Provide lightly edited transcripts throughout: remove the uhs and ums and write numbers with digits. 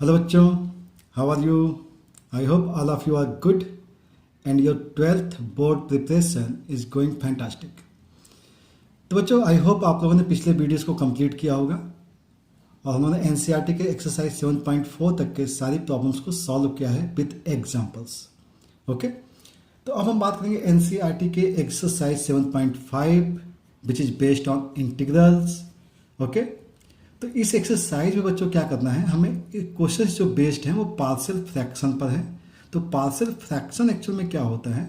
Hello बच्चों, how are you? I hope all of you are good and your 12th board preparation is going fantastic. तो बच्चों, I hope आप लोगों ने पिछले वीडियोस को कंप्लीट किया होगा और हमने एनसीईआरटी के एक्सरसाइज 7.4 तक के सारी प्रॉब्लम्स को सॉल्व किया है विद एग्जांपल्स। ओके, तो अब हम बात करेंगे एनसीईआरटी के exercise 7.5 which is based on integrals. Okay, तो इस एक्सरसाइज में बच्चों क्या करना है, हमें क्वेश्चन जो बेस्ड हैं वो पार्शियल फ्रैक्शन पर है। तो पार्शियल फ्रैक्शन एक्चुअल में क्या होता है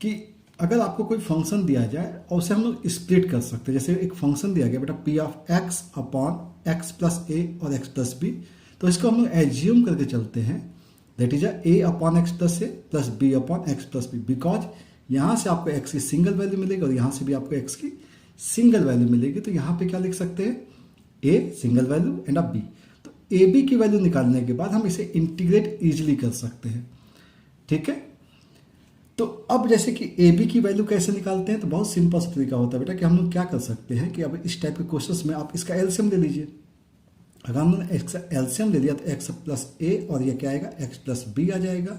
कि अगर आपको कोई फंक्शन दिया जाए और उसे हम लोग स्प्लिट कर सकते हैं। जैसे एक फंक्शन दिया गया बेटा P of x upon x plus a और एक्स प्लस बी, तो इसको हम लोग एज्यूम करके चलते हैं that is A upon x plus A plus B upon x plus B, because यहाँ से आपको एक्स की सिंगल वैल्यू मिलेगी और यहाँ से भी आपको एक्स की सिंगल वैल्यू मिलेगी। तो यहाँ पे क्या लिख सकते हैं, ए सिंगल वैल्यू एंड अब बी। तो ए बी की वैल्यू निकालने के बाद हम इसे इंटीग्रेट इजीली कर सकते हैं। ठीक है, तो अब जैसे कि ए बी की वैल्यू कैसे निकालते हैं, तो बहुत सिंपल सा तरीका होता है बेटा कि हम लोग क्या कर सकते हैं कि अब इस टाइप के क्वेश्चंस में आप इसका एलसीएम ले लीजिए। अगर हमने एक्स एलसीएम ले लिया तो एक्स प्लस ए और ये क्या आएगा, एक्स प्लस बी आ जाएगा।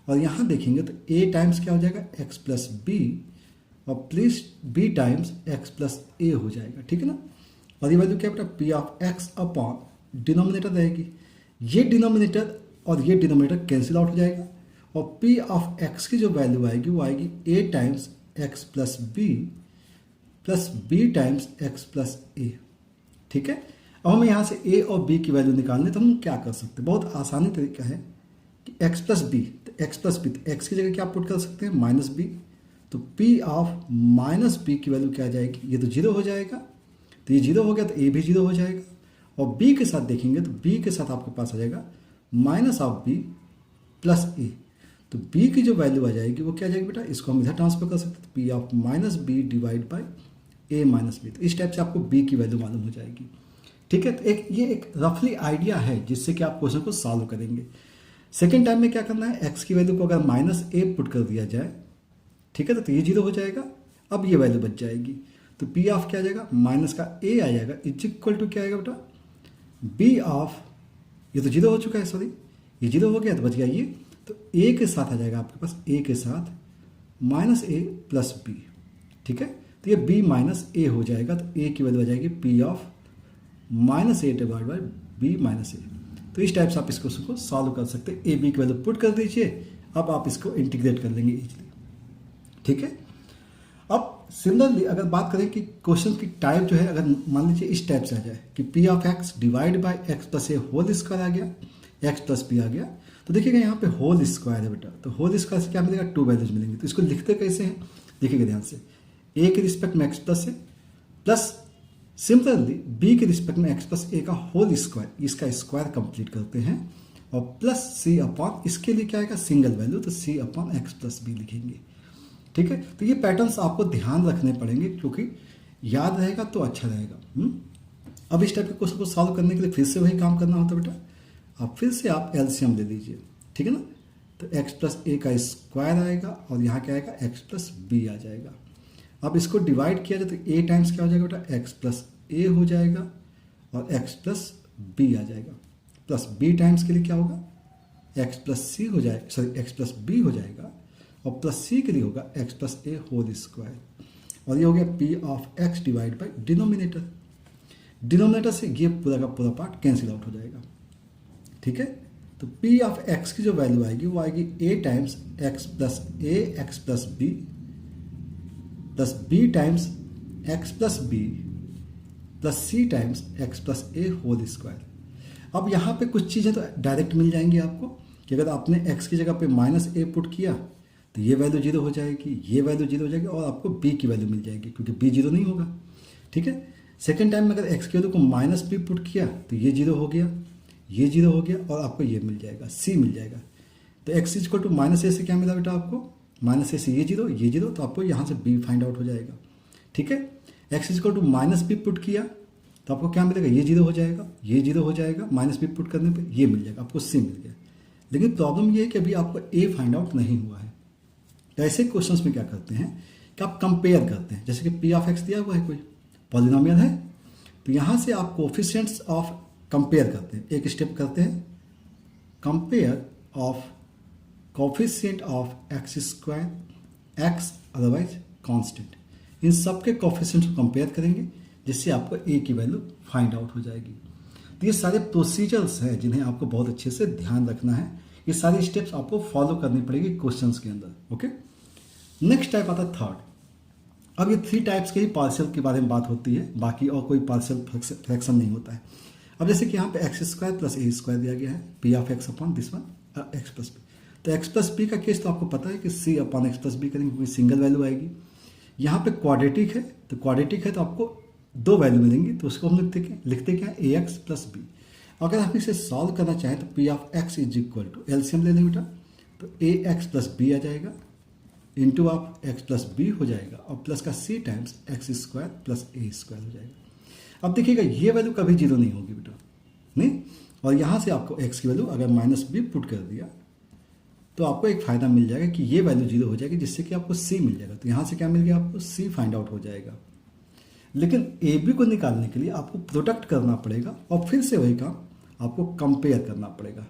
और यहाँ देखेंगे तो ए टाइम्स क्या हो जाएगा, एक्स प्लस बी और plus B times x plus a हो जाएगा। ठीक है ना, और ये वैल्यू क्या बेटा P of x upon denominator रहेगी। ये डिनोमिनेटर और ये डिनोमिनेटर कैंसिल आउट हो जाएगा और पी ऑफ एक्स की जो वैल्यू आएगी वो आएगी a times x plus B times x plus a. ठीक है, अब हमें यहाँ से ए और बी की वैल्यू निकालने, तो हम क्या कर सकते हैं, बहुत आसानी तरीका है कि एक्स प्लस बी, तो एक्स प्लस बी, तो एक्स की जगह क्या पुट कर सकते हैं, माइनस बी। तो पी ऑफ माइनस बी की वैल्यू क्या आ जाएगी, ये तो जीरो हो जाएगा। तो ये जीरो हो गया तो ए भी जीरो हो जाएगा। और बी के साथ देखेंगे तो बी के साथ आपके पास आ जाएगा माइनस ऑफ बी प्लस ए। तो बी की जो वैल्यू आ जाएगी वो क्या आ जाएगी बेटा, इसको हम इधर ट्रांसफर कर सकते हैं, P of minus B divide by A minus B. तो इस टाइप से आपको बी की वैल्यू मालूम हो जाएगी। ठीक है, तो ये एक रफली आइडिया है जिससे कि आप क्वेश्चन को सॉल्व करेंगे। सेकेंड टाइम में क्या करना है, एक्स की वैल्यू को अगर माइनस ए पुट कर दिया जाए, ठीक है, तो ये जीरो हो जाएगा। अब ये वैल्यू बच जाएगी, तो पी ऑफ क्या आ जाएगा, माइनस का ए आ जाएगा इज इक्वल टू क्या आएगा बेटा, बी ऑफ, ये तो जीरो हो चुका है, सॉरी ये जीरो हो गया तो बच गया ये, तो ए के साथ आ जाएगा आपके पास, ए के साथ माइनस ए प्लस बी। ठीक है, तो ये बी माइनस ए हो जाएगा, तो ए की वैल्यू आ जाएगी P of minus a divide by b minus a. तो इस टाइप से आप इस क्वेश्चन को सॉल्व कर सकते हैं। ए बी की वैल्यू पुट कर दीजिए, अब आप इसको इंटीग्रेट कर लेंगे इजीली। ठीक है, अब सिमिलरली अगर बात करें कि क्वेश्चन की टाइप जो है, अगर मान लीजिए इस टाइप से आ जाए कि P of x divide by x plus a whole square आ गया, एक्स प्लस बी आ गया, तो देखिएगा यहाँ पे होल स्क्वायर है बेटा, तो होल स्क्वायर से क्या मिलेगा, टू वैल्यूज मिलेंगे। तो इसको लिखते कैसे हैं, देखिएगा ध्यान से, ए के रिस्पेक्ट में x plus A plus similarly B के रिस्पेक्ट में एक्स प्लस ए का होल स्क्वायर, इसका स्क्वायर कंप्लीट करते हैं और प्लस सी अपॉन, इसके लिए क्या आएगा, सिंगल वैल्यू, तो सी अपॉन एक्स प्लस बी लिखेंगे। ठीक है, तो ये पैटर्न्स आपको ध्यान रखने पड़ेंगे क्योंकि याद रहेगा तो अच्छा रहेगा। अब इस टाइप के क्वेश्चन को सॉल्व करने के लिए फिर से वही काम करना होता है बेटा, अब फिर से आप एलसीएम ले लीजिए। ठीक है ना, तो एक्स प्लस ए का स्क्वायर आएगा और यहाँ क्या आएगा, एक्स प्लस बी आ जाएगा। अब इसको डिवाइड किया जाए तो ए टाइम्स क्या हो जाएगा बेटा, एक्स प्लस ए हो जाएगा और एक्स प्लस बी आ जाएगा, प्लस बी टाइम्स के लिए क्या होगा, एक्स प्लस सी हो जाएगा, सॉरी एक्स प्लस बी हो जाएगा और प्लस सी के लिए होगा x plus a whole square. और ये हो गया P of x divide by denominator. Denominator से ये पूरा का पूरा पार्ट कैंसिल आउट हो जाएगा। ठीक है, तो पी ऑफ एक्स की जो वैल्यू आएगी वो आएगी a times x plus a x plus B times x plus b plus c times x plus a whole square. अब यहाँ पे कुछ चीज़ें तो डायरेक्ट मिल जाएंगी आपको कि अगर आपने एक्स की जगह पे माइनस ए पुट किया तो ये वैल्यू जीरो हो जाएगी, ये वैल्यू जीरो हो जाएगी और आपको बी की वैल्यू मिल जाएगी क्योंकि बी जीरो नहीं होगा। ठीक है, सेकेंड टाइम में अगर एक्स की वैल्यू को माइनस बी पुट किया तो ये जीरो हो गया, ये जीरो हो गया और आपको ये मिल जाएगा, सी मिल जाएगा। तो x is equal to minus a से क्या मिला बेटा आपको, माइनस ए से ये जीरो, तो आपको यहाँ से बी फाइंड आउट हो जाएगा। ठीक है, x is equal to minus B put किया तो आपको क्या मिलेगा, ये जीरो हो जाएगा, ये जीरो हो जाएगा, माइनस बी पुट करने पर ये मिल जाएगा, आपको सी मिल गया। लेकिन प्रॉब्लम ये है कि अभी आपको ए फाइंड आउट नहीं हुआ है। ऐसे क्वेश्चंस में क्या करते हैं कि आप कंपेयर करते हैं, जैसे कि पी ऑफ एक्स दिया हुआ है, कोई पॉलिनोमियल है, तो यहाँ से आप कोफिशिएंट्स ऑफ कंपेयर करते हैं, एक स्टेप करते हैं compare of coefficient of x square x otherwise constant, इन सब के कोफिशिएंट को कंपेयर करेंगे जिससे आपको ए की वैल्यू फाइंड आउट हो जाएगी। तो ये सारे प्रोसीजर्स हैं जिन्हें आपको बहुत अच्छे से ध्यान रखना है, ये सारी स्टेप्स आपको फॉलो करनी पड़ेगी क्वेश्चंस के अंदर। ओके, नेक्स्ट टाइप आता है थर्ड। अब ये 3 टाइप्स के ही पार्शियल के बारे में बात होती है, बाकी और कोई पार्शियल फ्रैक्शन नहीं होता है। अब जैसे कि यहाँ पे x square plus A square दिया गया है, P of x upon this one x plus B. तो एक्स प्लस बी का केस तो आपको पता है कि C upon x plus B करेंगे क्योंकि सिंगल वैल्यू आएगी। यहाँ पे क्वाड्रेटिक है, तो क्वाड्रेटिक है तो आपको 2 वैल्यू मिलेंगी, तो उसको हम लिखते क्या है ए एक्स प्लस बी। अगर आप इसे सॉल्व करना चाहें तो P of x is equal to LCM ले लें बेटा, तो ए एक्स प्लस बी आ जाएगा into of x plus B हो जाएगा और प्लस का C times x square plus A square हो जाएगा। अब देखिएगा ये वैल्यू कभी 0 नहीं होगी बेटा, नहीं। और यहाँ से आपको एक्स की वैल्यू अगर माइनस बी पुट कर दिया तो आपको एक फ़ायदा मिल जाएगा कि ये वैल्यू 0 हो जाएगी, जिससे कि आपको सी मिल जाएगा। तो यहाँ से क्या मिल गया आपको, सी फाइंड आउट हो जाएगा। लेकिन ए बी को निकालने के लिए आपको प्रोडक्ट करना पड़ेगा और फिर से वही काम आपको कंपेयर करना पड़ेगा।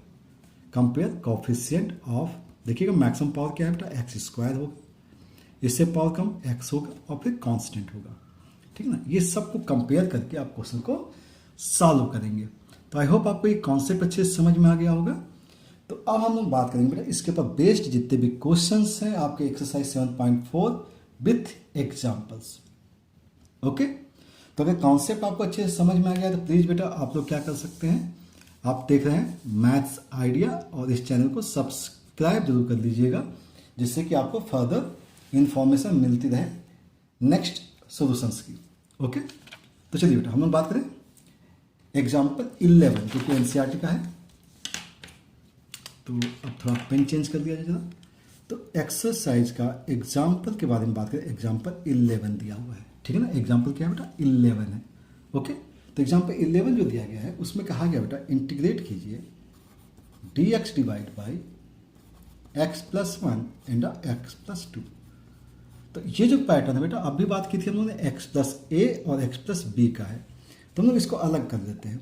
कंपेयर कोफिशिएंट ऑफ, देखिएगा मैक्सिमम पावर क्या है बेटा, एक्स स्क्वायर होगा, इससे पावर कम एक्स होगा और फिर कांस्टेंट होगा, ठीक है ना। ये सबको कंपेयर करके आप क्वेश्चन को सॉल्व करेंगे। तो आई होप आपको ये कॉन्सेप्ट अच्छे से समझ में आ गया होगा। तो अब हम लोग बात करेंगे बेटा इसके ऊपर बेस्ड जितने भी क्वेश्चंस हैं आपके एक्सरसाइज 7.4 विथ एग्जांपल्स। ओके, तो अगर कॉन्सेप्ट आपको अच्छे से समझ में आ गया तो प्लीज़ बेटा आप लोग क्या कर सकते हैं, आप देख रहे हैं मैथ्स आइडिया और इस चैनल को सब्सक्राइब जरूर कर लीजिएगा, जिससे कि आपको फर्दर इंफॉर्मेशन मिलती रहे नेक्स्ट सॉल्यूशंस की। ओके, तो चलिए बेटा हम लोग बात करें एग्जाम्पल 11 जो कि एनसीईआरटी का है। तो अब थोड़ा पेन चेंज कर दिया जाए जरा। तो एक्सरसाइज का एग्जाम्पल के बारे में बात करें, एग्जाम्पल 11 दिया हुआ है, ठीक है ना। एग्जाम्पल क्या है बेटा, 11 है। ओके, तो एग्जाम्पल 11 जो दिया गया है उसमें कहा गया बेटा इंटीग्रेट कीजिए dx divide by x plus 1 and x plus 2। तो ये जो पैटर्न है बेटा, अब भी बात की थी हम लोगों ने एक्स प्लस ए और एक्स प्लस बी का है, तो हम लोग इसको अलग कर देते हैं।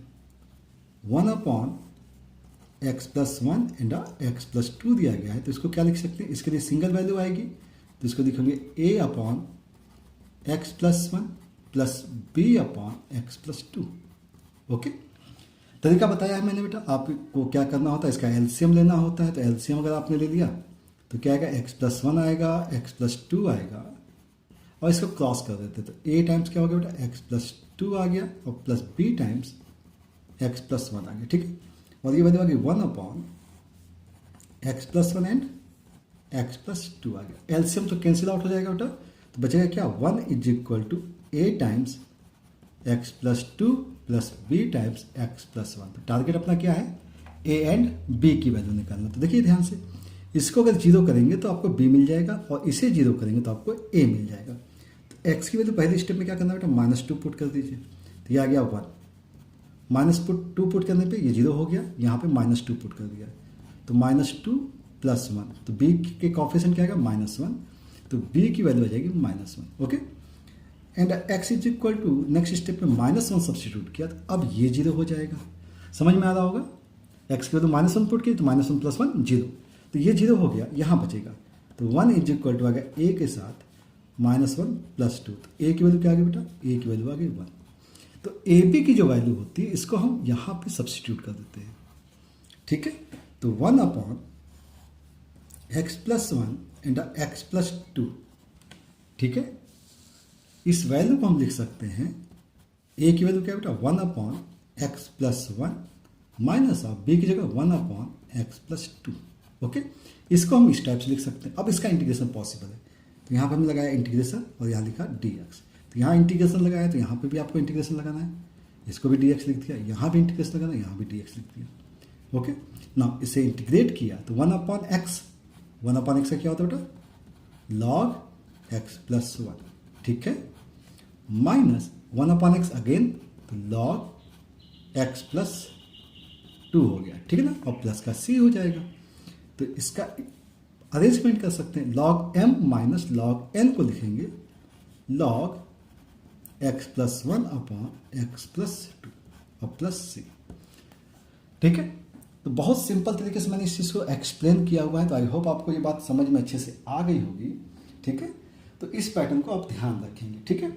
1 upon x plus 1 and x plus 2 दिया गया है, तो इसको क्या लिख सकते हैं, इसके लिए सिंगल वैल्यू आएगी, तो इसको लिखेंगे a upon x plus 1 plus B upon x plus 2। Okay, तरीका बताया है मैंने बेटा, आपको क्या करना होता है, इसका एलसीएम लेना होता है। तो एलसीएम अगर आपने ले लिया तो क्या आएगा, एक्स प्लस 1 आएगा, एक्स प्लस 2 आएगा और इसको क्रॉस कर देते, तो ए टाइम्स क्या हो गया बेटा, एक्स प्लस 2 आ गया और plus B times x plus 1 आ गया, ठीक है। और ये वैल्यू आ गई 1 upon x plus 1 and x plus 2 आ गया। एलसीएम तो कैंसिल आउट हो जाएगा बेटा, तो बचेगा क्या, 1 is equal to A times x plus 2 plus B times x plus 1। तो टारगेट अपना क्या है, ए एंड बी की वैल्यू निकालना। तो देखिए ध्यान से, इसको अगर 0 करेंगे तो आपको बी मिल जाएगा और इसे 0 करेंगे तो आपको ए मिल जाएगा। तो एक्स की वैल्यू पहले स्टेप में क्या करना बेटा, -2 पुट कर दीजिए, तो ये आ गया 1। -2 पुट करने पे ये 0 हो गया, यहाँ पे -2 पुट कर दिया, तो -2 प्लस 1, तो बी के कोफिशिएंट क्या आएगा, -1, तो बी की वैल्यू आ जाएगी -1। Okay, and x is equal to next step में -1 सब्सटीट्यूट किया, तो अब ये 0 हो जाएगा। समझ में आ रहा होगा, एक्स की वैल्यू -1 पुट की तो -1 प्लस 1 0, तो ये 0 हो गया, यहाँ बचेगा, तो 1 इज इक्वल टू आ गया ए के साथ -1 प्लस 2, तो ए की वैल्यू क्या आ गई बेटा, ए की वैल्यू आ गई 1। तो ए बी की जो वैल्यू होती है इसको हम यहाँ पे सब्सटीट्यूट कर देते हैं, ठीक है। तो 1 upon x plus 1 and x plus 2, ठीक है। इस वैल्यू को हम लिख सकते हैं, ए की वैल्यू क्या है बेटा, 1 upon x plus 1 minus of B की जगह 1 अपॉन एक्स प्लस 2। ओके, इसको हम इस टाइप से लिख सकते हैं। अब इसका इंटीग्रेशन पॉसिबल है, तो यहाँ पर हमने लगाया इंटीग्रेशन और यहाँ लिखा dx। तो यहाँ इंटीग्रेशन लगाया तो यहाँ पे भी आपको इंटीग्रेशन लगाना है, इसको भी dx लिख दिया, यहाँ भी इंटीग्रेशन लगाना है, यहाँ भी dx लिख दिया। ओके, ना इसे इंटीग्रेट किया तो 1 अपॉन एक्स का क्या होता है बेटा, log x प्लस 1, ठीक है, माइनस 1 अपॉन एक्स अगेन, तो log x प्लस 2 हो गया, ठीक है ना, और प्लस का c हो जाएगा। तो इसका अरेंजमेंट कर सकते हैं, log m minus log n को लिखेंगे log x plus 1 upon x plus 2 और प्लस c, ठीक है। तो बहुत सिंपल तरीके से मैंने इस चीज़ को एक्सप्लेन किया हुआ है, तो आई होप आपको ये बात समझ में अच्छे से आ गई होगी। ठीक है, तो इस पैटर्न को आप ध्यान रखेंगे। ठीक है,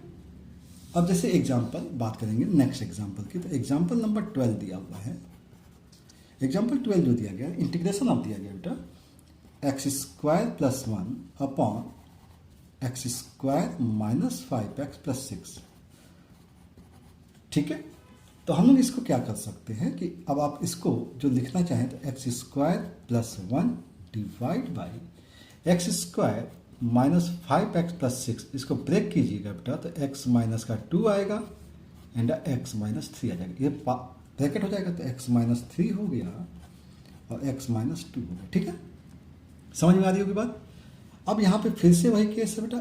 अब जैसे एग्जाम्पल बात करेंगे नेक्स्ट एग्जाम्पल की, तो एग्जाम्पल नंबर 12 दिया हुआ है। एग्जाम्पल 12 जो दिया गया है, इंटीग्रेशन ऑफ दिया गया बेटा x square plus 1 upon x square minus 5x plus 6। ठीक है, तो हम लोग इसको क्या कर सकते हैं कि अब आप इसको जो लिखना चाहें तो x square plus 1 divide by x square minus 5x plus 6, इसको ब्रेक कीजिएगा बेटा तो x माइनस का 2 आएगा एंड x माइनस 3 आ जाएगा। ये ब्रैकेट हो जाएगा तो x माइनस 3 हो गया और x माइनस 2 हो गया। ठीक है, समझ में आ रही होगी बात। अब यहाँ पे फिर से वही केस है बेटा,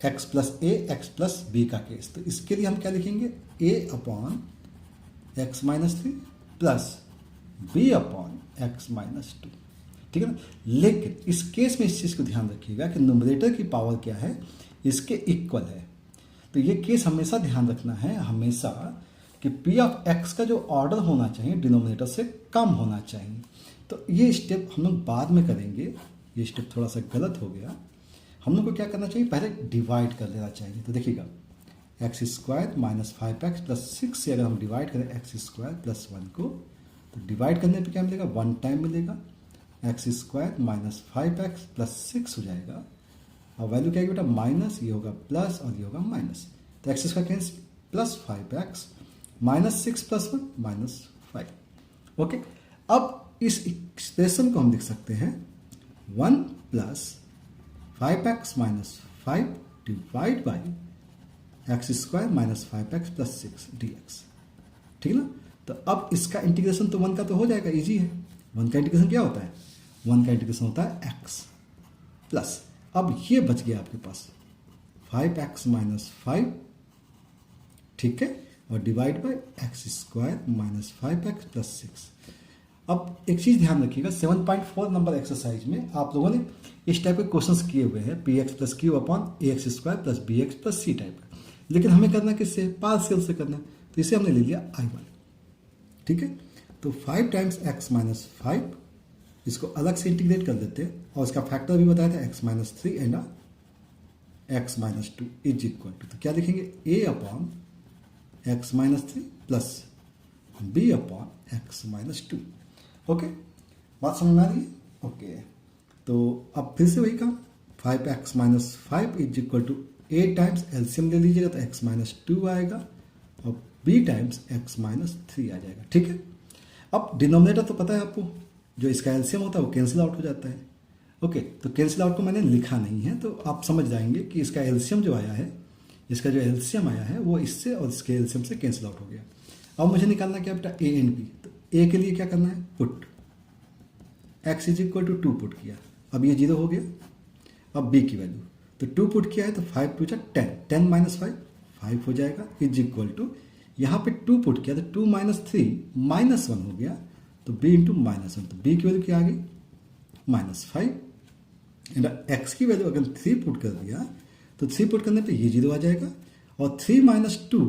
x plus a x plus b का केस। तो इसके लिए हम क्या लिखेंगे, a upon x minus 3 plus b upon x minus 2। ठीक है ना, लेकिन इस केस में इस चीज़ को ध्यान रखिएगा कि न्यूमरेटर की पावर क्या है, इसके इक्वल है। तो ये केस हमेशा ध्यान रखना है हमेशा कि p ऑफ x का जो ऑर्डर होना चाहिए डिनोमिनेटर से कम होना चाहिए। तो ये स्टेप हम लोग बाद में करेंगे, ये स्टेप थोड़ा सा गलत हो गया। हम लोग को क्या करना चाहिए, पहले डिवाइड कर लेना चाहिए। तो देखिएगा x square minus 5x plus 6 से अगर हम डिवाइड करें एक्स स्क्वायर प्लस 1 को, तो डिवाइड करने पे क्या मिलेगा, 1 टाइम मिलेगा, x square minus 5x plus 6 हो जाएगा और वैल्यू क्या है बेटा माइनस, ये होगा प्लस और ये होगा माइनस। तो x square cancel plus 5x minus 6 plus 1 minus 5। Okay, अब इस एक्सप्रेशन को हम लिख सकते हैं 1 plus 5x minus 5 divide by x square minus 5x plus 6 dx। ठीक है ना, तो अब इसका इंटीग्रेशन तो 1 का तो हो जाएगा, इजी है। 1 का इंटीग्रेशन क्या होता है, 1 का इंटीग्रेशन होता है x प्लस, अब ये बच गया आपके पास 5x माइनस 5, ठीक है, और divide by x square minus 5x plus 6। अब एक चीज़ ध्यान रखिएगा, 7.4 नंबर एक्सरसाइज में आप लोगों ने इस टाइप के क्वेश्चंस किए हुए हैं, P x plus q upon a x square plus b x plus c type का, लेकिन हमें करना किससे, पार्शियल से करना है। तो इसे हमने ले लिया I1। ठीक है, तो 5 टाइम्स एक्स माइनस 5, इसको अलग से इंटीग्रेट कर देते हैं और इसका फैक्टर भी बताया था x minus 3 and x minus 2 is equal to, तो क्या लिखेंगे a upon x minus 3 plus b upon x minus 2। Okay, बात समझ में आ रही है। ओके, तो अब फिर से वही काम, 5x minus 5 is equal to a times LCM ले लीजिएगा तो x माइनस 2 आएगा और b टाइम्स x माइनस 3 आ जाएगा। ठीक है, अब डिनोमिनेटर तो पता है आपको, जो इसका एलसीएम होता है वो कैंसिल आउट हो जाता है। ओके, तो कैंसिल आउट को मैंने लिखा नहीं है, तो आप समझ जाएंगे कि इसका एलसीएम जो आया है, इसका जो एलसीएम आया है वो इससे और इसके एलसीएम से कैंसिल आउट हो गया। अब मुझे निकालना क्या बेटा, a एंड b। तो a के लिए क्या करना है, put x is equal to 2 put किया, अब ये 0 हो गया। अब b की वैल्यू, तो 2 पुट किया है तो 5 2 10, 10 माइनस 5 5 हो जाएगा, इज इक्वल टू यहाँ पे 2 पुट किया तो 2 माइनस 3 माइनस 1 हो गया, तो b इंटू माइनस 1, तो b की वैल्यू क्या आ गई माइनस 5 एंड x की वैल्यू अगर 3 पुट कर दिया तो 3 पुट करने पे ये 0 आ जाएगा और 3 माइनस 2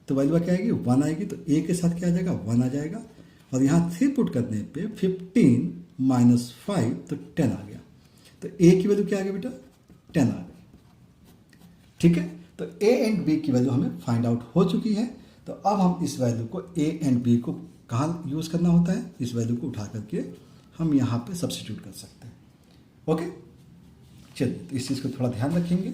तो वैल्यू क्या आएगी 1 आएगी, तो a के साथ क्या आ जाएगा 1 आ जाएगा और यहाँ 3 पुट करने पे 15 माइनस 5 तो 10 आ गया, तो a की वैल्यू क्या आ गई बेटा 10 आ गई। ठीक है, तो a एंड b की वैल्यू हमें फाइंड आउट हो चुकी है। तो अब हम इस वैल्यू को a एंड b को कहाँ यूज़ करना होता है, इस वैल्यू को उठा करके हम यहाँ पे सब्स्टिट्यूट कर सकते हैं। ओके, चलिए, तो इस चीज़ को थोड़ा ध्यान रखेंगे।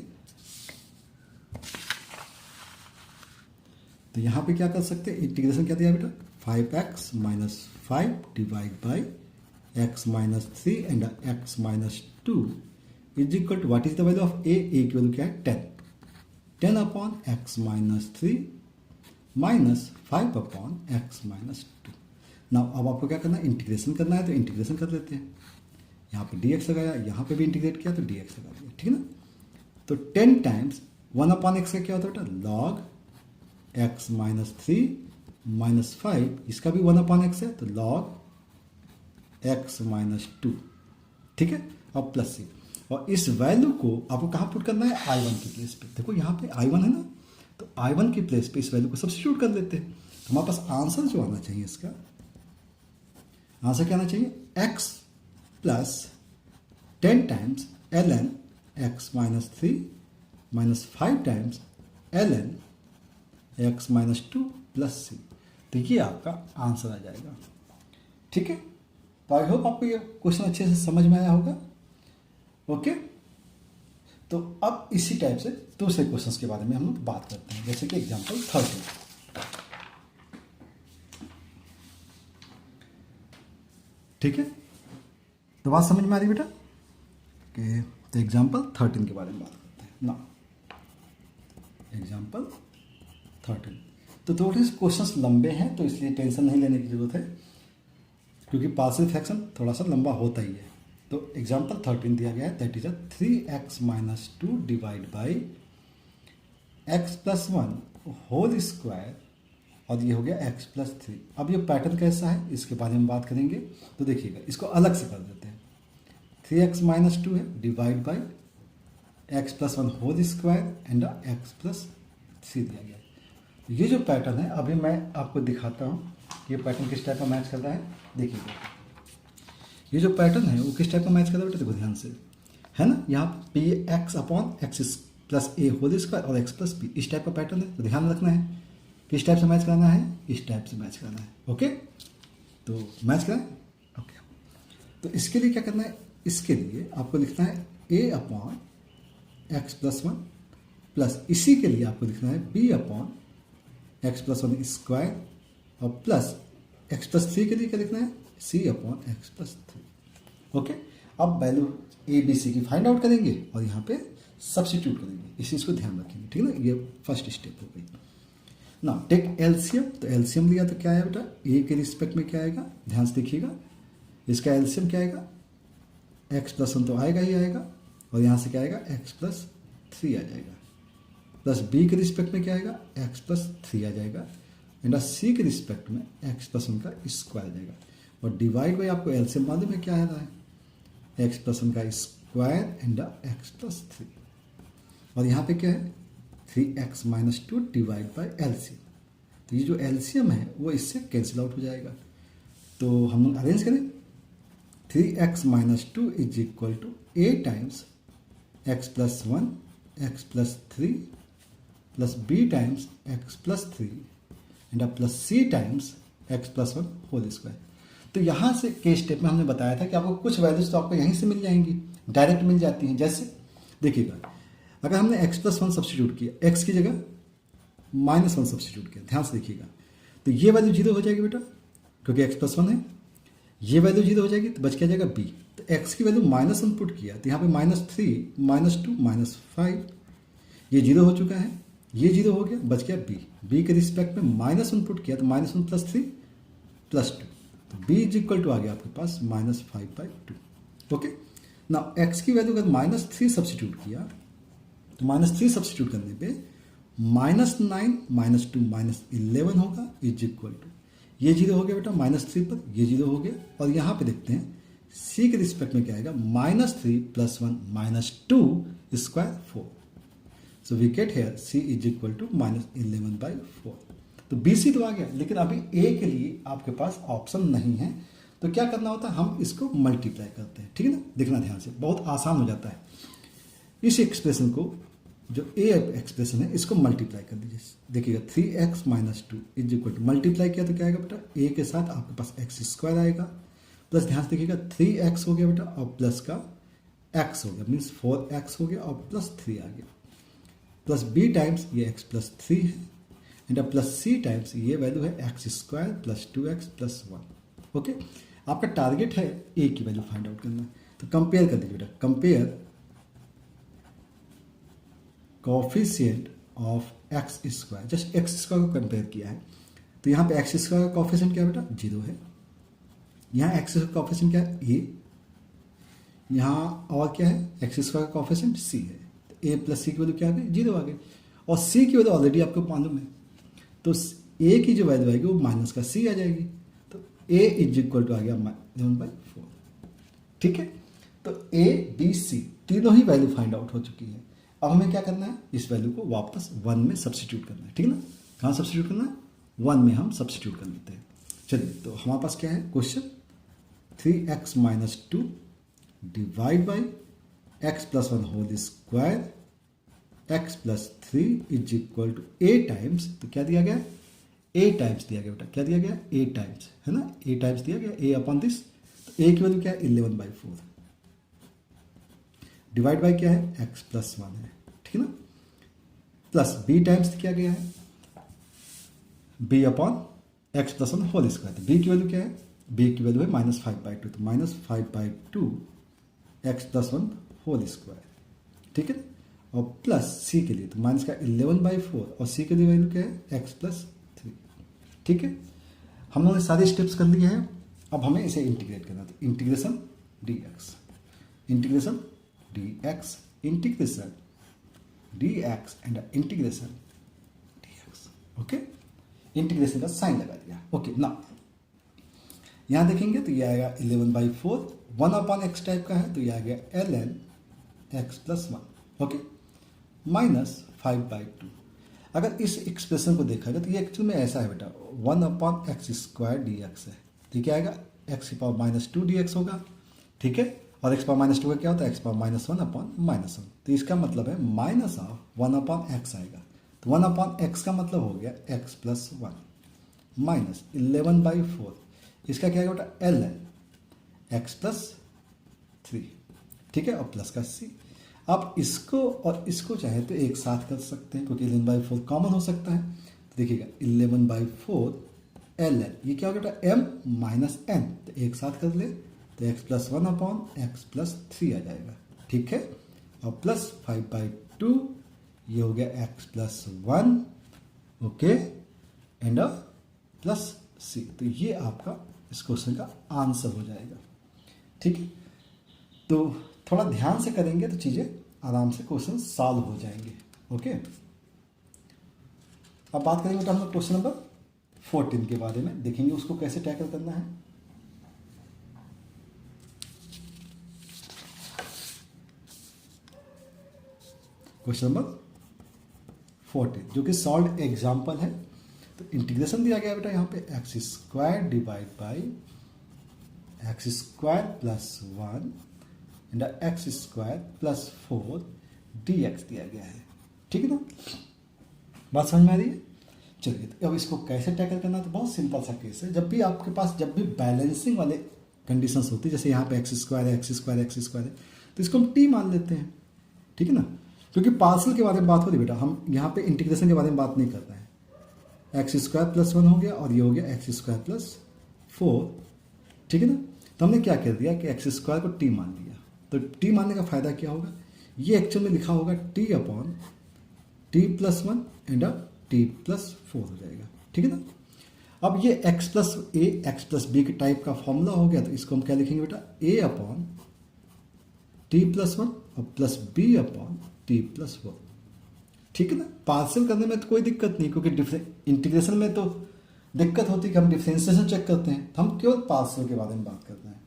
तो यहाँ पे क्या कर सकते हैं, इंटीग्रेशन क्या दिया बेटा 5x minus 5 divide by x minus 3 and x minus 2 is equal to what is the value of a की वैल्यू क्या है 10 upon x minus 3 minus 5 upon x minus 2। Now अब आपको क्या करना है, इंटीग्रेशन करना है, तो इंटीग्रेशन कर लेते हैं। यहाँ पे dx लगाया, यहाँ पे भी इंटीग्रेट किया तो dx लगा दिया। ठीक है ना, तो 10 टाइम्स 1 अपॉन एक्स का क्या होता है बेटा लॉग एक्स माइनस 3 माइनस 5, इसका भी 1 अपॉन एक्स है तो लॉग एक्स माइनस 2। ठीक है, और प्लस सी, और इस वैल्यू को आपको कहाँ पुट करना है, I1 की प्लेस पे। देखो यहाँ पे I1 है ना, तो I1 की प्लेस पे इस वैल्यू को सब्स्टिट्यूट कर लेते हैं, तो हमारे पास आंसर जो आना चाहिए इसका आंसर क्या आना चाहिए, x plus 10 times ln x minus 3 minus 5 times ln x minus 2 plus c। तो ये आपका आंसर आ जाएगा। ठीक है, तो आई होप आपको ये क्वेश्चन अच्छे से समझ में आया होगा। ओके, तो अब इसी टाइप से दूसरे क्वेश्चंस के बारे में हम बात करते हैं, जैसे कि एग्जांपल 13। ठीक है, तो बात समझ में आ रही बेटा कि तो एग्जांपल 13 के बारे में बात करते हैं ना। एग्जांपल 13 तो थोड़े से क्वेश्चंस लंबे हैं, तो इसलिए टेंशन नहीं लेने की जरूरत है, क्योंकि पार्शियल फ्रैक्शन थोड़ा सा लंबा होता ही है। तो एग्जांपल 13 दिया गया है, that is 3x minus 2 divide by x plus 1 whole square, और ये हो गया x प्लस 3। अब ये पैटर्न कैसा है इसके बारे में बात करेंगे। तो देखिएगा, इसको अलग से कर देते हैं। 3x माइनस 2 है divide by x plus 1 whole square and x plus 3 दिया गया है। ये जो पैटर्न है अभी मैं आपको दिखाता हूँ, ये पैटर्न किस टाइप का मैच कर रहा है। देखिएगा, ये जो पैटर्न है वो किस टाइप का मैच कर रहा है बेटा, देखो ध्यान से, है ना। यहाँ P x upon x plus a whole square और एक्स प्लस बी, इस टाइप का पैटर्न है। तो ध्यान रखना है किस टाइप से मैच करना है, इस टाइप से मैच करना है। ओके, तो मैच करें। ओके, तो इसके लिए क्या करना है, इसके लिए आपको लिखना है a upon x plus 1 plus, इसी के लिए आपको लिखना है b upon x plus 1 square और प्लस एक्स प्लस 3 के लिए क्या लिखना है, c upon x plus 3। Okay, अब वैल्यू ए बी सी की फाइंड आउट करेंगे और यहाँ पे सब्स्टिट्यूट करेंगे, इस चीज़ को ध्यान रखेंगे। ठीक है ना, ये फर्स्ट स्टेप हो गई ना। टेक एलसीएम, तो एलसीएम लिया तो क्या है बेटा, ए के रिस्पेक्ट में क्या आएगा, ध्यान से देखिएगा, इसका एलसीएम क्या आएगा, एक्स प्लस 1 तो आएगा ही आएगा, और यहाँ से क्या आएगा, एक्स प्लस 3 आ जाएगा, प्लस बी के रिस्पेक्ट में क्या आएगा, एक्स प्लस 3 आ जाएगा, एंड सी के रिस्पेक्ट में एक्स प्लस 1 का स्क्वायर आ जाएगा, और डिवाइड बाई आपको एलसीएम मालूम है क्या आ रहा है, एक्स प्लस 1 का स्क्वायर एंड एक्स प्लस 3, और यहाँ पे क्या है 3x minus 2 divide by LCM. तो ये जो एलसीएम है वो इससे कैंसिल आउट हो जाएगा। तो हम अरेंज करें, 3x minus 2 is equal to A times x plus 1 x plus 3 plus B times x plus 3 and plus c times x plus 1 whole square. तो यहाँ से के स्टेप में हमने बताया था कि आपको कुछ वैल्यूज तो आपको यहीं से मिल जाएंगी, डायरेक्ट मिल जाती हैं। जैसे देखिएगा, अगर हमने x प्लस 1 सब्स्टिट्यूट किया, x की जगह -1 सब्स्टिट्यूट किया, ध्यान से देखिएगा, तो ये वैल्यू 0 हो जाएगी बेटा, क्योंकि x प्लस 1 है। ये वैल्यू 0 हो जाएगी तो बच क्या जाएगा b। तो x की वैल्यू -1 पुट किया तो यहाँ पे -3 -2 -5, ये 0 हो चुका है, ये 0 हो गया, बच गया b। b के रिस्पेक्ट में -1 पुट किया तो -1 प्लस 3 प्लस 2, तो b इज इक्वल टू आ गया आपके पास -5/2। ओके ना, x की वैल्यू अगर -3 सब्स्टिट्यूट किया तो -3 सब्स्टिट्यूट करने पे -9 -2 -11 होगा, इज इक्वल टू, ये 0 हो गया बेटा -3 पर, ये 0 हो गया, और यहाँ पे देखते हैं c के रिस्पेक्ट में क्या आएगा, -3 + 1 -2 square 4। So we get here c is equal to -11/4। तो बी सी तो आ गया, लेकिन अभी a के लिए आपके पास ऑप्शन नहीं है, तो क्या करना होता है, हम इसको मल्टीप्लाई करते हैं। ठीक है ना, देखना ध्यान से, बहुत आसान हो जाता है। इस एक्सप्रेशन को, जो ए एक्सप्रेशन है, इसको मल्टीप्लाई कर दीजिए। देखिएगा 3x minus 2 is equal to, multiply किया तो क्या आएगा बेटा, a के साथ आपके पास एक्स स्क्वायर आएगा, प्लस ध्यान से देखिएगा 3x हो गया बेटा, और प्लस का x हो गया, मीन्स 4x हो गया, और प्लस 3 आ गया, प्लस b टाइम्स ये x प्लस 3 है, एंड प्लस c टाइम्स ये वैल्यू है x square plus 2x plus 1। Okay, आपका टारगेट है a की वैल्यू फाइंड आउट करना। तो कंपेयर कर दीजिए बेटा, compare coefficient of x square, just x square को कंपेयर किया है, तो यहाँ पे एक्स स्क्वायर का कोफिशिएंट क्या है बेटा, 0 है। यहाँ एक्स का कोफिशिएंट क्या है, a। यहाँ और क्या है, एक्स स्क्वायर का कोफिशिएंट c है, तो a प्लस सी की वैल्यू क्या आ गई, 0 आ गई, और c की वैल्यू ऑलरेडी आपको मालूम है, तो a की जो वैल्यू आएगी वो माइनस का c आ जाएगी, तो a इज इक्वल टू आ गया 11/4। ठीक है, तो a b c तीनों ही वैल्यू फाइंड आउट हो चुकी है। अब हमें क्या करना है, इस वैल्यू को वापस 1 में सब्स्टिट्यूट करना है। ठीक है ना, कहाँ सब्स्टिट्यूट करना है, 1 में हम सब्स्टिट्यूट कर लेते हैं। चलिए, तो हमारे पास क्या है question, 3x minus 2 divide by x plus 1 whole square x plus 3 is equal to a times, तो क्या दिया गया, a टाइम्स दिया गया बेटा, क्या दिया गया, a टाइम्स, है ना, a टाइम्स दिया गया, a अपॉन दिस, तो a की वैल्यू क्या है 11/4 डिवाइड बाई क्या है x प्लस 1 है, ठीक है ना, प्लस b टाइम्स किया गया है b upon x plus 1 whole square, तो b की वैल्यू क्या है, b की वैल्यू है -5/2, तो -5/2 x प्लस 1 होल स्क्वायर, ठीक है, और प्लस c के लिए तो माइनस का 11/4 और c के लिए वैल्यू क्या है x प्लस 3, ठीक है। हम लोगों ने सारे स्टेप्स कर लिए हैं, अब हमें इसे इंटीग्रेट करना, तो integration dx, integration dx, integration dx and integration dx, okay, integration का साइन लगा दिया, ओके। ना यहाँ देखेंगे तो ये आएगा 11/4, 1 अपॉन एक्स टाइप का है तो ये आ गया ln x प्लस 1, ओके, -5/2। अगर इस एक्सप्रेशन को देखा जाए तो ये एक्चुअल में ऐसा है बेटा, 1 upon x square D x है, तो क्या आएगा x की पावर -2 dx होगा, ठीक है, और x पावर -2 का क्या होता है, x पावर -1 अपॉन -1, तो इसका मतलब है माइनस ऑफ 1 अपॉन एक्स आएगा, तो 1 अपॉन एक्स का मतलब हो गया x प्लस 1 माइनस 11/4, इसका क्या आएगा बेटा ln x प्लस 3, ठीक है, और प्लस का c। आप इसको और इसको चाहे तो एक साथ कर सकते हैं क्योंकि 11/4 कॉमन हो सकता है, तो देखिएगा 11/4 ln, ये क्या हो गया बेटा m माइनस n, तो एक साथ कर ले तो x plus 1 upon x plus 3 आ जाएगा, ठीक है, और प्लस 5/2 ये हो गया x plus 1, okay, and plus c, तो ये आपका इस क्वेश्चन का आंसर हो जाएगा, ठीक है। तो थोड़ा ध्यान से करेंगे तो चीज़ें आराम से क्वेश्चन सॉल्व हो जाएंगे, ओके। अब बात करेंगे बेटा हम लोग क्वेश्चन नंबर 14 के बारे में, देखेंगे उसको कैसे टैकल करना है। क्वेश्चन नंबर 14 जो कि सॉल्व एग्जाम्पल है, तो इंटीग्रेशन दिया गया बेटा यहाँ पे x square divide by x square plus 1 and x square plus 4 dx दिया गया है, ठीक है ना, बात समझ में आ रही है। चलिए तो अब इसको कैसे टैकल करना है, तो बहुत सिंपल सा केस है, जब भी आपके पास जब भी बैलेंसिंग वाले कंडीशंस होती है, जैसे यहाँ पे एक्स स्क्वायर है, एक्स स्क्वायर एक्स स्क्वायर है, तो इसको हम टी मान लेते हैं, ठीक है ना, क्योंकि पार्सल के बारे में बात हो रही बेटा, हम यहाँ पे इंटीग्रेशन के बारे में बात नहीं कर रहे हैं। एक्स स्क्वायर प्लस 1 हो गया और ये हो गया एक्स स्क्वायर प्लस 4, ठीक है ना, तो हमने क्या कर दिया कि एक्स स्क्वायर को टी मान लिया, तो टी मानने का फायदा क्या होगा, ये एक्चुअल में लिखा होगा T upon t plus 1 and T plus 4 हो जाएगा, ठीक है ना। अब ये x plus a x plus B के टाइप का फॉर्मूला हो गया, तो इसको हम क्या लिखेंगे बेटा, a अपॉन टी प्लस 1 और plus B upon t plus 4, ठीक है ना। पार्सल करने में तो कोई दिक्कत नहीं, क्योंकि इंटीग्रेशन में तो दिक्कत होती है कि हम डिफरेंशिएशन चेक करते हैं, तो हम केवल पार्सल के बारे में बात करते हैं।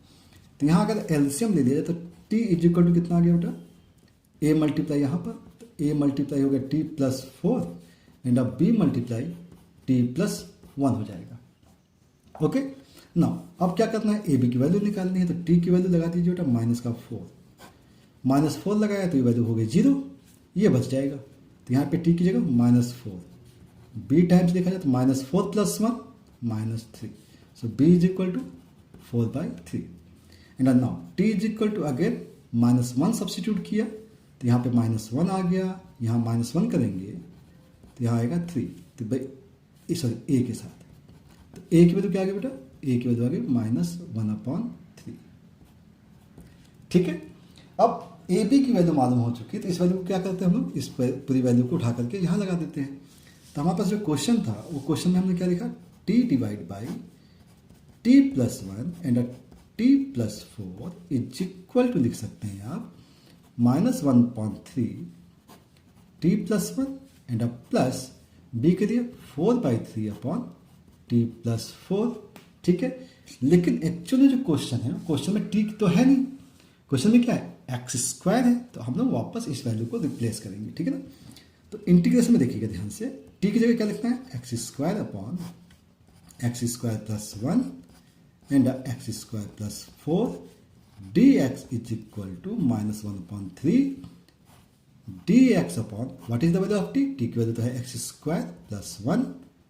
तो यहाँ अगर एलसीएम ले लिया तो t इज इक्वल टू कितना आ गया बेटा, a मल्टीप्लाई यहाँ पर, तो a मल्टीप्लाई हो गया t प्लस 4 एंड अब b मल्टीप्लाई t प्लस 1 हो जाएगा, ओके ना। अब क्या करना है, a b की वैल्यू निकालनी है, तो t की वैल्यू लगा दीजिए बेटा -4 लगाया तो ये वैल्यू हो गई 0, ये बच जाएगा, तो यहाँ पे t की जगह -4, b टाइम्स देखा जाए तो -4 plus 1 -3, so b is equal to 4/3 and now t is equal to again -1 substitute किया तो यहाँ पे -1 आ गया, यहाँ -1 करेंगे तो यहाँ आएगा 3, तो भाई सॉरी a के साथ, तो a की वैल्यू क्या आ गई बेटा, a की वैल्यू आ गई -1/3, ठीक है। अब ए बी की वैल्यू मालूम हो चुकी है, तो इस वैल्यू को क्या करते हैं हम लोग, इस पूरी वैल्यू को उठा करके यहाँ लगा देते हैं। तो हमारे पास जो क्वेश्चन था वो क्वेश्चन में हमने क्या लिखा, t divide by t plus 1 and t plus 4 is equal to लिख सकते हैं आप -1/3 t plus 1 and plus b के लिए 4/3 अपॉन t प्लस 4, ठीक है। लेकिन एक्चुअली जो क्वेश्चन है, क्वेश्चन में t तो है नहीं, क्वेश्चन में क्या है, एक्स स्क्वायर है, तो हम लोग वापस इस वैल्यू को रिप्लेस करेंगे, ठीक है ना। तो इंटीग्रेशन में देखिएगा ध्यान से, टी की जगह क्या लिखना है, x square upon x square plus 1 and x square plus 4 d x is equal to -1/3 d x upon what is the value of t, t की वैल्यू तो है एक्स स्क्वायर प्लस 1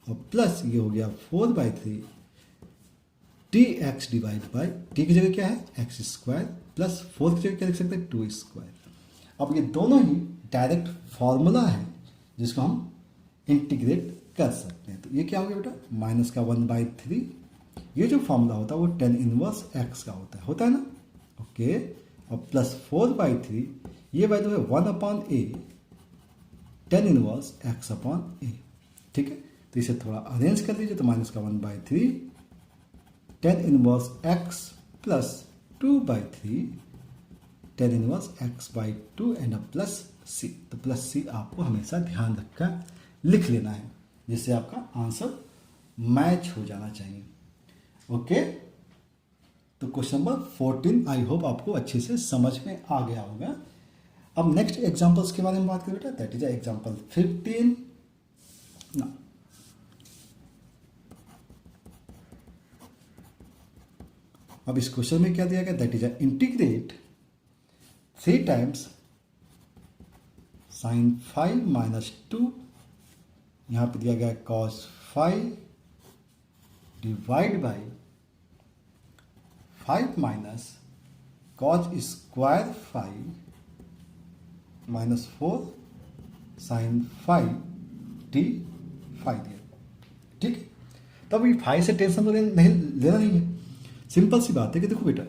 और प्लस ये हो गया 4/3 D x divide by T की जगह क्या है एक्स स्क्वायर प्लस 4 की जगह क्या लिख सकते हैं 2 स्क्वायर। अब ये दोनों ही डायरेक्ट फॉर्मूला है जिसको हम इंटीग्रेट कर सकते हैं। तो ये क्या हो गया बेटा माइनस का 1/3, ये जो फॉर्मूला होता है वो tan इनवर्स x का होता है ना, ओके। और प्लस 4/3 ये वैल्यू है 1/a tan inverse x upon a, ठीक है। तो इसे थोड़ा अरेंज कर लीजिए, तो माइनस का 1/3 tan inverse x plus 2/3 tan inverse x/2 and plus c। तो प्लस c आपको हमेशा ध्यान रखकर लिख लेना है जिससे आपका आंसर मैच हो जाना चाहिए, ओके। तो क्वेश्चन नंबर 14 आई होप आपको अच्छे से समझ में आ गया होगा। अब नेक्स्ट एग्जांपल्स के बारे में बात करें बेटा, दैट इज एग्जांपल 15 ना। अब इस क्वेश्चन में क्या दिया गया, that is integrate 3 times sin 5 minus 2, यहाँ पे दिया गया cos 5 divide by 5 minus cos square 5 minus 4 sin 5 d 5 दिया, ठीक है। तो अभी 5 से टेंशन तो लेना नहीं है, सिंपल सी बात है कि देखो बेटा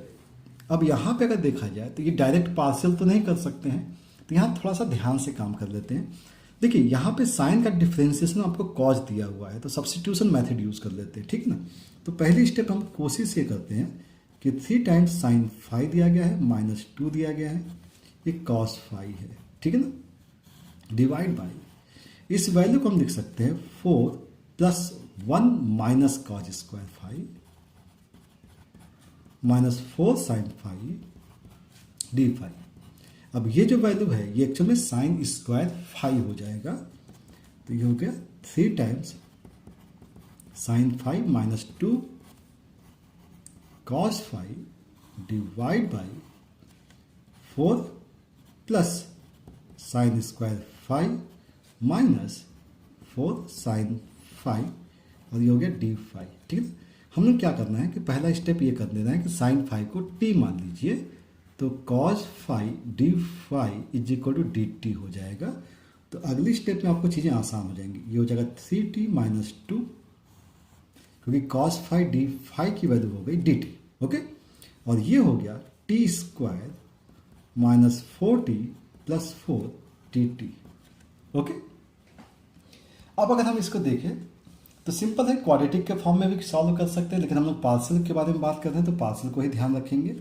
अब यहाँ पे अगर देखा जाए तो ये डायरेक्ट पार्शियल तो नहीं कर सकते हैं, तो यहाँ थोड़ा सा ध्यान से काम कर लेते हैं। देखिए यहाँ पे साइन का डिफ्रेंसिएशन आपको कॉज दिया हुआ है, तो सब्स्टिट्यूशन मेथड यूज कर लेते हैं, ठीक ना। तो पहली स्टेप हम कोशिश ये करते हैं कि 3 टाइम्स साइन 5 दिया गया है माइनस 2 दिया गया है, ये कॉस 5 है, ठीक है ना, डिवाइड बाई इस वैल्यू को हम लिख सकते हैं 4 plus 1 minus cos square 5 minus 4 sine 5 d 5। अब ये जो वैल्यू है ये एक्चुअल में साइन स्क्वायर 5 हो जाएगा, तो ये हो गया 3 times sine 5 minus 2 cos 5 divide by 4 plus sine square 5 minus 4 sine 5 और ये हो गया डी 5, ठीक है। हम लोग क्या करना है कि पहला स्टेप ये कर देना है कि साइन 5 को t मान लीजिए, तो cos 5 d 5 is equal to d t हो जाएगा। तो अगली स्टेप में आपको चीज़ें आसान हो जाएंगी, ये हो जाएगा 3t माइनस 2, क्योंकि cos 5 डी 5 की वैल्यू हो गई डी टी, ओके। और ये हो गया T square minus 4t plus 4 T T, okay. अब अगर हम इसको देखें तो सिंपल है, क्वाड्रेटिक के फॉर्म में भी सॉल्व कर सकते हैं, लेकिन हम लोग पार्शियल के बारे में बात करते हैं तो पार्शियल को ही ध्यान रखेंगे।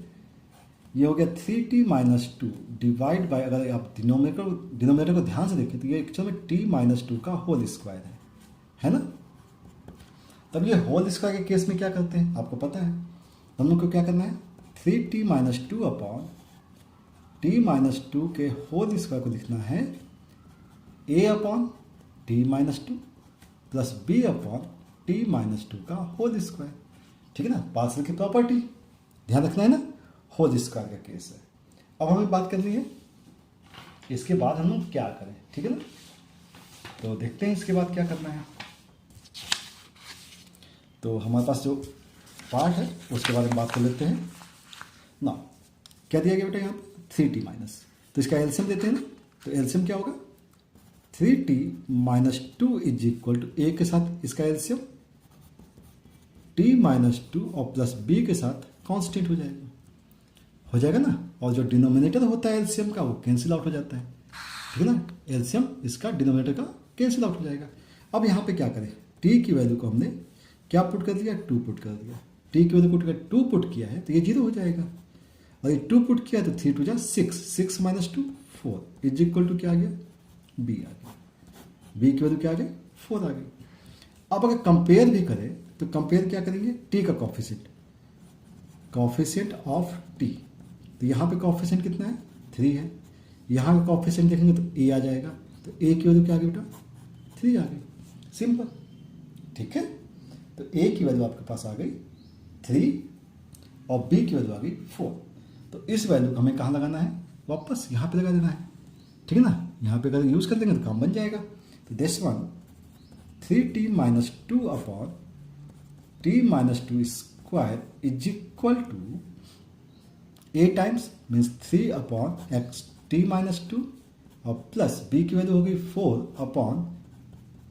ये हो गया 3t माइनस 2 डिवाइड बाय, अगर आप डिनोमिनेटर को ध्यान से देखें तो ये एक्चुअल में t माइनस 2 का होल स्क्वायर है ना। तब ये होल स्क्वायर के केस में क्या करते हैं आपको पता है, हम लोग को क्या करना है 3t minus 2 upon t minus 2 के होल स्क्वायर को लिखना है a upon t minus 2 plus b upon t minus 2 का होल स्क्वायर, ठीक है ना। पार्शियल की प्रॉपर्टी ध्यान रखना है ना, होल स्क्वायर का केस है। अब हमें बात करनी है इसके बाद हम लोग क्या करें, ठीक है ना। तो देखते हैं इसके बाद क्या करना है। तो हमारे पास जो पार्ट है उसके बारे में बात कर लेते हैं ना। क्या दिया गया बेटा यहाँ पे 3t माइनस, तो इसका एलसीएम देते हैं ना। तो एलसीएम क्या होगा 3t minus 2 is equal to a के साथ इसका एलसीएम t माइनस 2 और प्लस b के साथ कांस्टेंट हो जाएगा ना। और जो डिनोमिनेटर होता है एलसीएम का वो कैंसिल आउट हो जाता है, ठीक है ना। एलसीएम इसका डिनोमिनेटर का कैंसिल आउट हो जाएगा। अब यहाँ पे क्या करें, t की वैल्यू को हमने क्या पुट कर दिया 2 पुट कर दिया, t की वैल्यू पुट कर 2 पुट किया है तो ये 0 हो जाएगा। और ये 2 पुट किया तो 3 2 जा 6 माइनस 2 4 इज इक्वल टू क्या आ गया b आ गया, b की वैल्यू क्या आ गई 4 आ गई। अब अगर कंपेयर भी करें तो कंपेयर क्या करेंगे t का कॉफिशिएंट ऑफ t, तो यहाँ पे कॉफिशिएंट कितना है 3 है, यहाँ का कॉफिशिएंट देखेंगे तो a आ जाएगा, तो a की वैल्यू क्या आ गई बेटा 3 आ गई, सिंपल, ठीक है। तो a की वैल्यू आपके पास आ गई 3 और बी की वैल्यू आ गई 4। तो इस वैल्यू को हमें कहाँ लगाना है, वापस यहाँ पे लगा देना है, ठीक है ना। यहाँ पे अगर यूज़ कर देंगे तो काम बन जाएगा। तो this one 3t minus 2 upon t minus 2 square is equal to a times means 3 upon x t minus 2 और प्लस b की वैल्यू होगी 4 अपॉन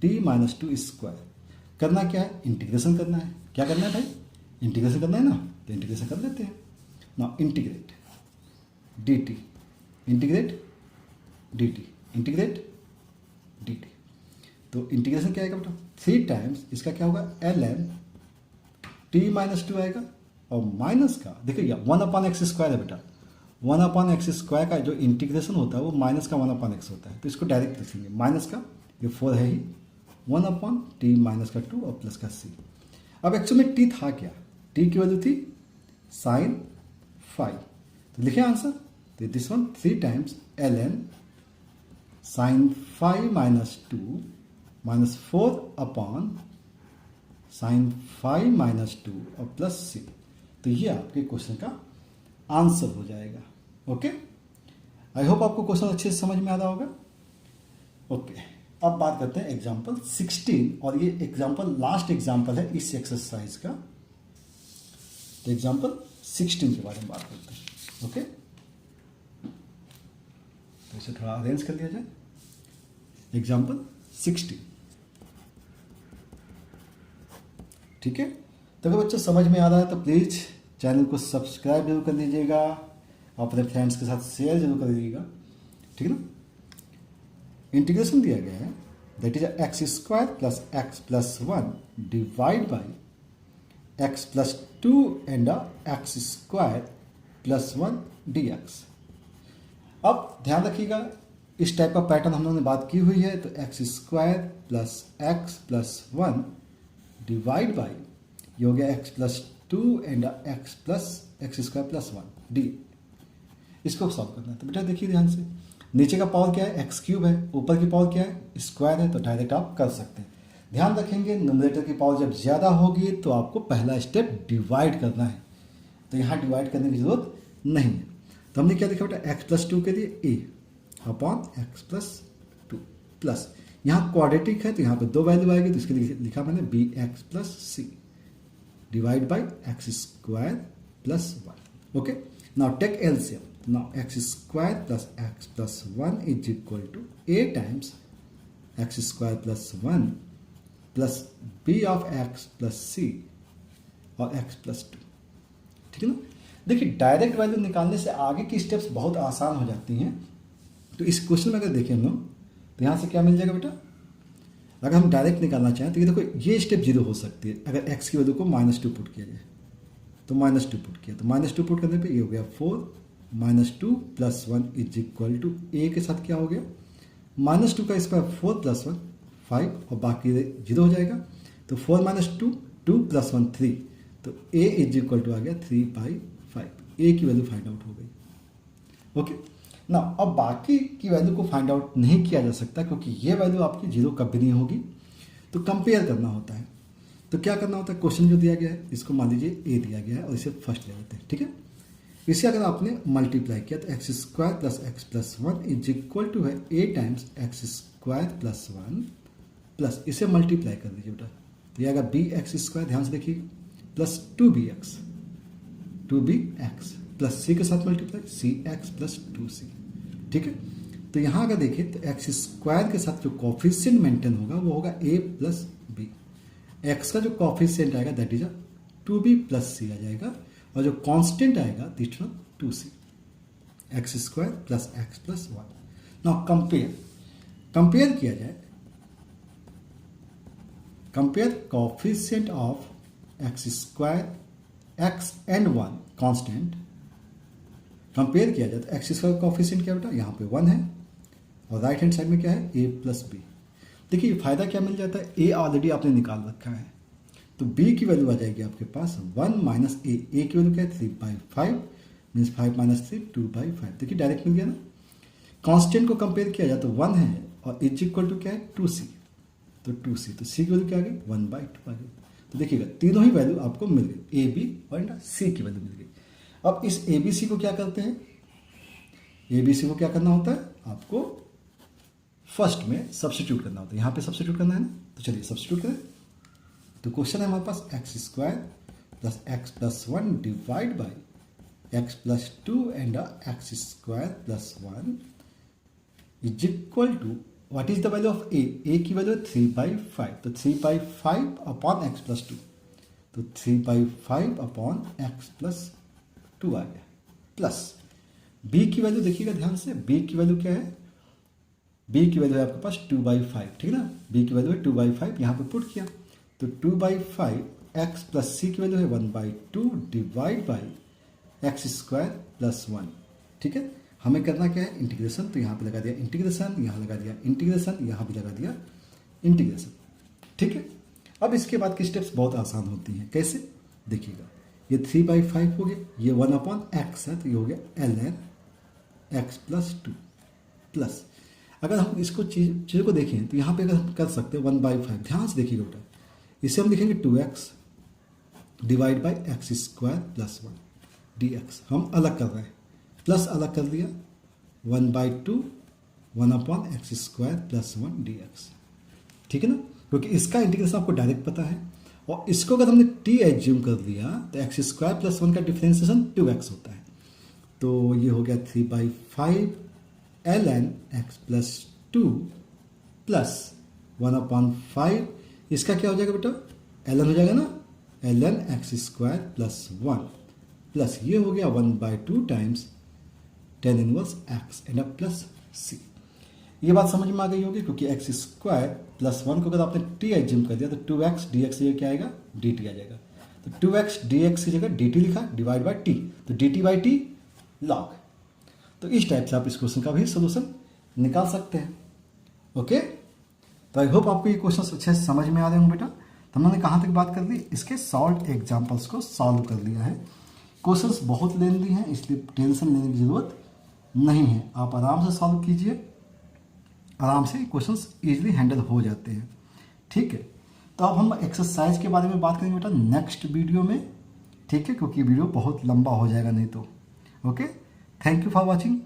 t माइनस 2 स्क्वायर। करना क्या है, इंटीग्रेशन करना है। क्या करना है भाई, इंटीग्रेशन करना है ना, तो इंटीग्रेशन कर लेते हैं ना। Integrate dt, integrate dt, integrate dt। तो इंटीग्रेशन क्या आएगा बेटा, 3 टाइम्स इसका क्या होगा ln t माइनस 2 आएगा और माइनस का देखिए 1 अपॉन एक्स स्क्वायर है बेटा। 1 अपॉन एक्स स्क्वायर का जो इंटीग्रेशन होता है वो माइनस का 1 अपॉन एक्स होता है, तो इसको डायरेक्ट लिखेंगे माइनस का, ये 4 है ही, 1 अपॉन टी माइनस का 2 और प्लस का c। अब एक्चुअली में t था क्या, t की वैल्यू थी साइन 5, तो लिखे आंसर। तो this one 3 times ln sine 5 minus 2 minus 4 upon sine 5 minus 2 और प्लस c। तो ये आपके क्वेश्चन का आंसर हो जाएगा। ओके, आई होप आपको क्वेश्चन अच्छे से समझ में आ रहा होगा। ओके, अब बात करते हैं एग्जाम्पल 16, और ये एग्जाम्पल लास्ट एग्जाम्पल है इस एक्सरसाइज का। तो एग्जाम्पल 16 के बारे में बात करते हैं। ओके, तो इसे थोड़ा अरेंज कर लिया जाए। एग्जाम्पल 16, ठीक है। तो अगर बच्चों समझ में आ रहा है तो प्लीज़ चैनल को सब्सक्राइब जरूर कर लीजिएगा, अपने फ्रेंड्स के साथ शेयर जरूर कर लीजिएगा, ठीक है ना। इंटीग्रेशन दिया गया है, that is x square plus x plus 1 divide by x plus 2 and x square plus 1 D x. अब ध्यान रखिएगा, इस टाइप का पैटर्न हम लोगों ने बात की हुई है। तो x square plus x plus 1 divide by, ये हो गया x plus 2 and x plus x square plus 1 D. इसको सॉल्व करना है। तो बेटा देखिए ध्यान से, नीचे का पावर क्या है, एक्स क्यूब है, ऊपर की पावर क्या है, स्क्वायर है, तो डायरेक्ट आप कर सकते हैं। ध्यान रखेंगे न्यूमरेटर की पावर जब ज़्यादा होगी तो आपको पहला स्टेप डिवाइड करना है, तो यहाँ डिवाइड करने की जरूरत नहीं है। तो हमने क्या देखा बेटा, एक्स प्लस 2 के लिए a upon x plus 2 plus, यहाँ क्वाड्रेटिक है तो यहाँ पे 2 वैल्यू आएगी, तो इसके लिए लिखा मैंने b x plus c divide by x square plus 1। Okay, now take LCM. Now x square plus x plus 1 is equal to a times x square plus 1 plus b of x plus c और x plus 2, ठीक है ना। देखिए direct value निकालने से आगे की steps बहुत आसान हो जाती हैं। तो इस क्वेश्चन में अगर देखें हम लोग, तो यहाँ से क्या मिल जाएगा बेटा, अगर हम डायरेक्ट निकालना चाहें तो ये देखो, ये स्टेप 0 हो सकती है। अगर x की वैल्यू को -2 पुट किया जाए, तो -2 पुट किया, तो -2 पुट करने पे ये हो गया 4 -2 प्लस 1 इज इक्वल टू ए के साथ क्या हो गया, -2 का स्क्वायर 4 प्लस 1 5 और बाकी 0 हो जाएगा। तो 4 -2 2 प्लस 1 3, तो ए इज इक्वल टू आ गया 3/5। ए की वैल्यू फाइंड आउट हो गई। ओके ना, अब बाकी की वैल्यू को फाइंड आउट नहीं किया जा सकता क्योंकि ये वैल्यू आपकी 0 कभी नहीं होगी, तो कंपेयर करना होता है। तो क्या करना होता है, क्वेश्चन जो दिया गया है इसको मान लीजिए ए दिया गया है और इसे फर्स्ट ले लेते हैं, ठीक है। इसे अगर आपने मल्टीप्लाई किया तो x square plus x plus 1 is equal to है a times x square plus 1 plus, इसे मल्टीप्लाई कर दीजिए बेटा, तो ये आएगा बी एक्स स्क्वायर, ध्यान से देखिए, प्लस 2bx प्लस सी के साथ multiply C x plus 2c, ठीक है। तो यहाँ अगर देखिए तो एक्स स्क्वायर के साथ जो कॉफिशिएंट मेंटेन होगा वो होगा a प्लस बी। एक्स का जो कॉफिशिएंट आएगा दैट इज 2b प्लस सी आ जाएगा, और जो कांस्टेंट आएगा this one 2c, x square plus x plus 1। Now compare किया जाए, compare coefficient of x square x and 1 constant, compare किया जाए तो एक्स स्क्वायर कॉफिशिएंट क्या बेटा, यहाँ पे 1 है और राइट हैंड साइड में क्या है, a प्लस बी। देखिए फायदा क्या मिल जाता है, a ऑलरेडी आपने निकाल रखा है, तो b की वैल्यू आ जाएगी आपके पास 1 माइनस a की वैल्यू क्या है 3/5 मीन्स 5 माइनस 3 2/5। देखिए डायरेक्ट मिल गया ना। कांस्टेंट को कंपेयर किया जाए तो 1 है और इज इक्वल टू क्या है 2c, तो 2c, तो c की वैल्यू क्या आ गई 1/2 आ गई। तो देखिएगा तीनों ही वैल्यू आपको मिल गई, a b और c की वैल्यू मिल गई। अब इस ABC को क्या करते हैं, ABC को क्या करना होता है, आपको फर्स्ट में सब्स्टिट्यूट करना होता है, यहाँ पे सब्स्टिट्यूट करना है ना, तो चलिए सब्स्टिट्यूट करें। तो क्वेश्चन है हमारे पास x square plus x plus 1 divide by x plus 2 and x square plus 1 is equal to what is the value of a की वैल्यू है 3/5, तो 3/5 अपॉन एक्स प्लस 2, तो 3/5 अपॉन एक्स प्लस 2 आ गया, प्लस बी की value देखिएगा ध्यान से, बी की वैल्यू क्या है, बी की वैल्यू है आपके पास 2/5, ठीक है ना, बी की वैल्यू है 2/5, यहाँ पे पुट किया तो 2/5 एक्स प्लस सी की वैल्यू है 1/2 divide by x square plus 1, ठीक है। हमें करना क्या है, इंटीग्रेशन, तो यहाँ पे लगा दिया इंटीग्रेशन, यहाँ लगा दिया इंटीग्रेशन, यहाँ भी लगा दिया इंटीग्रेशन, ठीक है। अब इसके बाद की स्टेप्स बहुत आसान होती हैं, कैसे देखिएगा, ये 3/5 हो गया, ये 1/x है, तो ये हो गया ln x प्लस 2 प्लस, अगर हम इसको चीज़ों को देखें तो यहाँ पे अगर हम कर सकते हैं 1/5, ध्यान से देखिएगा बेटा, इसे हम लिखेंगे 2x divide by x square plus 1 dx, हम अलग कर रहे हैं, प्लस अलग कर दिया 1/2 1/x स्क्वायर प्लस 1 dx, ठीक है ना, क्योंकि इसका इंटीग्रेशन आपको डायरेक्ट पता है, और इसको अगर हमने t एज्यूम कर दिया तो एक्स स्क्वायर प्लस 1 का डिफरेंशिएशन 2x होता है, तो ये हो गया 3/5 ln x प्लस 2 प्लस 1/5, इसका क्या हो जाएगा बेटा, ln हो जाएगा ना, ln x square plus 1 plus ये हो गया 1/2 times tan inverse x and plus c। ये बात समझ में आ गई होगी, क्योंकि एक्स स्क्वायर प्लस 1 को अगर आपने t एज्यूम कर दिया तो 2x dx ये क्या आएगा, dt आ जाएगा, तो 2x dx की जगह dt लिखा डिवाइड बाई t, तो dt बाई टी लॉग, तो इस टाइप से आप इस क्वेश्चन का भी सोल्यूशन निकाल सकते हैं। ओके, तो आई होप आपको ये क्वेश्चन अच्छे से समझ में आ रहे होंगे बेटा। तो हमने कहाँ तक बात कर ली, इसके सॉल्व एग्जाम्पल्स को सॉल्व कर लिया है। क्वेश्चंस बहुत लेंदी हैं, इसलिए टेंशन लेने की ज़रूरत नहीं है, आप आराम से सॉल्व कीजिए, आराम से क्वेश्चंस इजीली हैंडल हो जाते हैं, ठीक है। तो अब हम एक्सरसाइज के बारे में बात करेंगे बेटा नेक्स्ट वीडियो में, ठीक है, क्योंकि वीडियो बहुत लंबा हो जाएगा नहीं तो। Okay, thank you for watching.